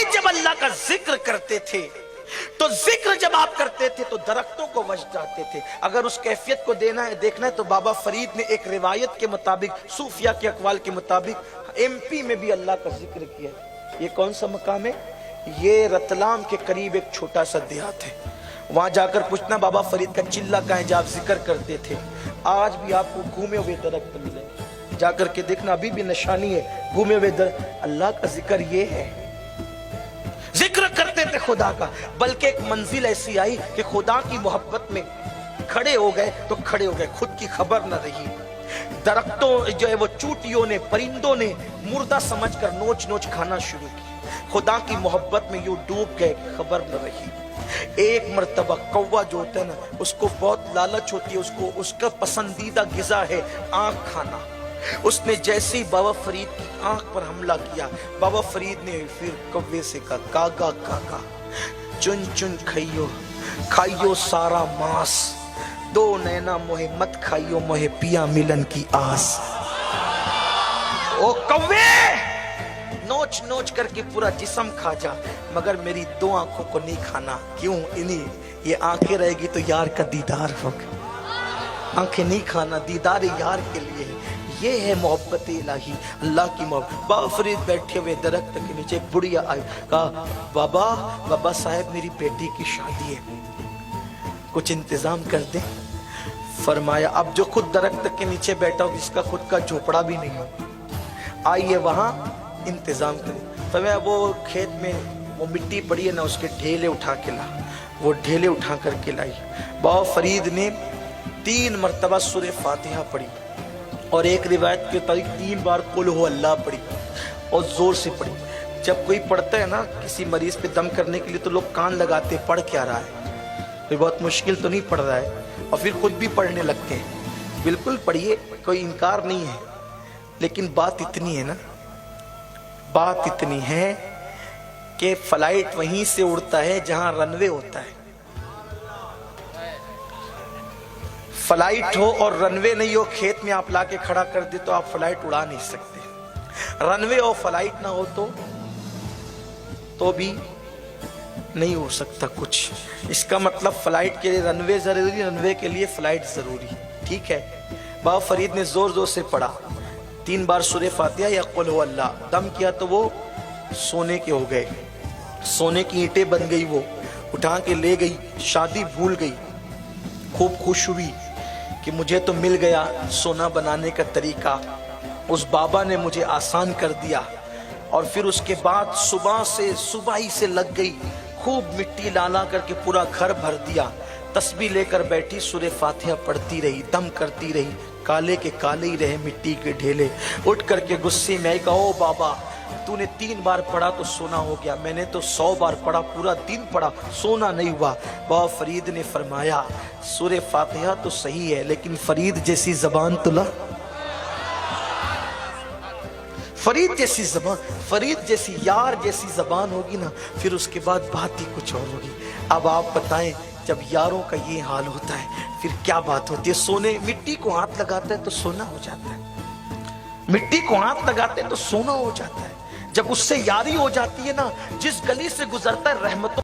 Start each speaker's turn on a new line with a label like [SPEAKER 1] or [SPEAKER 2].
[SPEAKER 1] فرید جب اللہ کا ذکر کرتے تھے تو ذکر جب آپ کرتے تھے تو درختوں کو وجد آتے تھے. اگر اس کیفیت کو دیکھنا ہے تو بابا فرید نے ایک روایت کے مطابق، صوفیہ کے اقوال کے مطابق، ایم پی میں بھی اللہ کا ذکر کیا. یہ کون سا مقام ہے؟ یہ رتلام کے قریب ایک چھوٹا سا دیہات ہے. وہاں جا کر پوچھنا بابا فرید کا چلہ کہاں ہے جب آپ ذکر کرتے تھے. آج بھی آپ کو گھومے ہوئے درخت ملیں گے، جا کر کے دیکھنا، ابھی بھی نشانی ہے گھومے ہوئے درخت. اللہ کا ذکر یہ ہے، ذکر کرتے تھے خدا کا. بلکہ ایک منزل ایسی آئی کہ خدا کی محبت میں کھڑے ہو گئے تو کھڑے ہو گئے، خود کی خبر نہ رہی. درختوں جو ہے وہ چوٹیوں نے، پرندوں نے مردہ سمجھ کر نوچ نوچ کھانا شروع کی. خدا کی محبت میں یوں ڈوب گئے، خبر نہ رہی. ایک مرتبہ کوا جو ہوتا ہے نا، اس کو بہت لالچ ہوتی ہے، اس کا پسندیدہ غذا ہے آنکھ کھانا. اس نے جیسے ہی بابا فرید کی آنکھ پر حملہ کیا، بابا فرید نے پھر کوے سے کہا، کاگا کاگا چن چن کھائیو کھائیو سارا ماس، دو نینا موہے مت کھائیو موہے پیا ملن کی آس. او کوے، نوچ نوچ کر کے پورا جسم کھا جا، مگر میری دو آنکھوں کو نہیں کھانا. کیوں؟ یہ آنکھیں رہے گی تو یار کا دیدار ہوگا. آنکھیں نہیں کھانا، دیدار یار کے لیے. یہ ہے محبت الہی، اللہ کی محبت. بابا فرید بیٹھے ہوئے درخت کے نیچے، ایک بڑھیا آئی، کہا بابا صاحب میری بیٹی کی شادی ہے، کچھ انتظام کر دیں. فرمایا اب جو خود درخت کے نیچے بیٹھا ہو، جس کا خود کا جھوپڑا بھی نہیں ہو، آئیے وہاں انتظام کریں. فرمایا وہ کھیت میں وہ مٹی پڑی ہے نا، اس کے ڈھیلے اٹھا کے لا. وہ ڈھیلے اٹھا کر کے لائی. بابا فرید نے 3 مرتبہ سورہ فاتحہ پڑھی، اور ایک روایت کے طریق 3 بار قل ہو اللہ پڑھی، اور زور سے پڑھی. جب کوئی پڑھتا ہے نا کسی مریض پہ دم کرنے کے لیے تو لوگ کان لگاتے، پڑھ کیا رہا ہے، کوئی بہت مشکل تو نہیں پڑھ رہا ہے، اور پھر خود بھی پڑھنے لگتے ہیں. بالکل پڑھیے، کوئی انکار نہیں ہے، لیکن بات اتنی ہے نا، بات اتنی ہے کہ فلائٹ وہیں سے اڑتا ہے جہاں رن وے ہوتا ہے. فلائٹ ہو اور رن وے نہیں ہو، کھیت میں آپ لا کے کھڑا کر دے تو آپ فلائٹ اڑا نہیں سکتے. رن وے اور فلائٹ نہ ہو تو بھی نہیں ہو سکتا کچھ. اس کا مطلب فلائٹ کے لیے رن وے ضروری، رن وے کے لیے فلائٹ ضروری. ٹھیک ہے. بابا فرید نے زور زور سے پڑھا، 3 بار سورہ فاتحہ یا قل ہو اللہ. دم کیا تو وہ سونے کے ہو گئے، سونے کی اینٹیں بن گئی. وہ اٹھا کے لے گئی، شادی بھول گئی. خوب خوش ہوئی کہ مجھے تو مل گیا سونا بنانے کا طریقہ، اس بابا نے مجھے آسان کر دیا. اور پھر اس کے بعد صبح ہی سے لگ گئی، خوب مٹی لالا کر کے پورا گھر بھر دیا. تسبیح لے کر بیٹھی، سورہ فاتحہ پڑھتی رہی، دم کرتی رہی. کالے کے کالے ہی رہے مٹی کے ڈھیلے. اٹھ کر کے غصے میں آئی، کہا او بابا تو نے 3 بار پڑھا تو سونا ہو گیا، میں نے تو 100 بار پڑھا، پورا دن پڑھا، سونا نہیں ہوا. بابا فرید نے فرمایا سورہ فاتحہ تو صحیح ہے، لیکن فرید جیسی زبان تو لا. فرید جیسی زبان، فرید جیسی یار جیسی زبان ہوگی نا، پھر اس کے بعد بات ہی کچھ اور ہوگی. اب آپ بتائیں جب یاروں کا یہ حال ہوتا ہے پھر کیا بات ہوتی ہے. سونے، مٹی کو ہاتھ لگاتا ہے تو سونا ہو جاتا ہے، مٹی کو ہاتھ لگاتے ہیں تو سونا ہو جاتا ہے. جب اس سے یاری ہو جاتی ہے نا، جس گلی سے گزرتا ہے رحمتوں